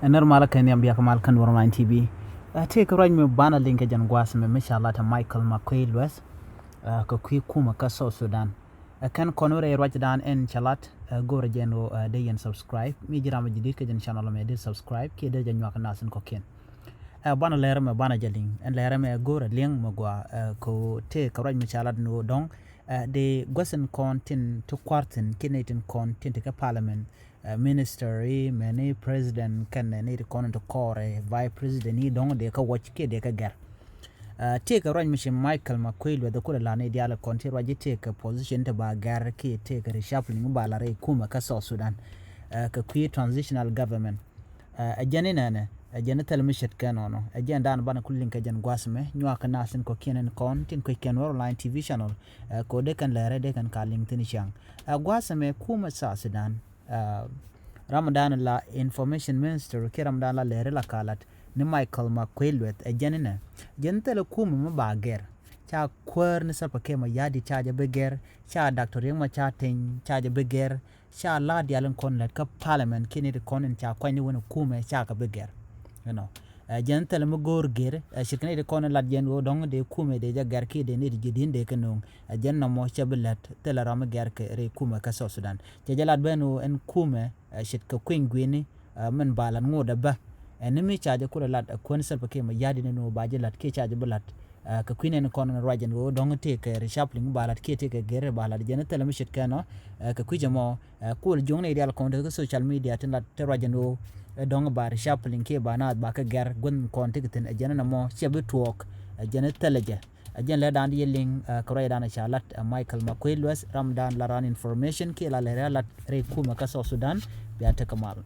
normal kan yam biya kamal kan online tv take right me bana link jan gwas me inshallah ta Michael Makuei luɛth ko kuumɛ ka South Sudan kan konore right dan en chalat go rejeno de yen subscribe mi jirama jidit ke jan channel me de subscribe ke de jan yak nasin ko ken bana lere me bana jaling en lere me go re leng mo gwa ko te ka right me chalat no dong de gosen content to quarten kinetin content ka parliament ministry many president kan ne de kono to core vice president ni dong de ka watch ke de ka gar take a run mission Michael Makuei luɛth ko la ne dia la content waji take position te ba gar ke take reshuffling ba la re kuumɛ ka South Sudan ka create transitional government ɛjɛni nane ɛjɛni telemishet kanono ɛjɛn dan bana kullin ka jan gwasme nywa ka nasin ko kenen content ko ken online tv channel ko de kan lere de kan ka link tin chang gwasme kuumɛ South Sudan Ramadan la information minister ke Ramadan la lere la kalat ni Michael Makuei luɛth ɛjɛni ne jentele kuumɛ ba ger cha kwar ni sapa ke ma yadi cha ja beger cha doctor yang ma cha ten cha ja beger cha la dialen kon let ka parliament kini de kon cha kwani wona kuumɛ cha ka beger you know jentele mo gor ger shikne de kon la jen wo dong de kuumɛ de ja gar ki de ni de din de kanong jenna mo cha belet tele ram ger ke re kuumɛ ka South Sudan je jalat beno en kuumɛ shit ka kwingwini men balan ngoda ba enimi cha ja kula lat kon sapa ke ma yadi no ba je lat ke cha ja belat ka kwinen kon rajen wo dong te ke reshuffling balat ke te ke gere balat jene tele mi shit kano ka kujamo kul jongne ideal kon de social media tin lat rajen wo dong ba reshuffling ke bana ba ka ger gun kon te tin jene na mo chebe tuok jene teleje jen le dan yeling ka ray dan chalat Michael Makuei luɛth Ramadan laran information ke la le lat re kuumɛ ka South Sudan biya te kamal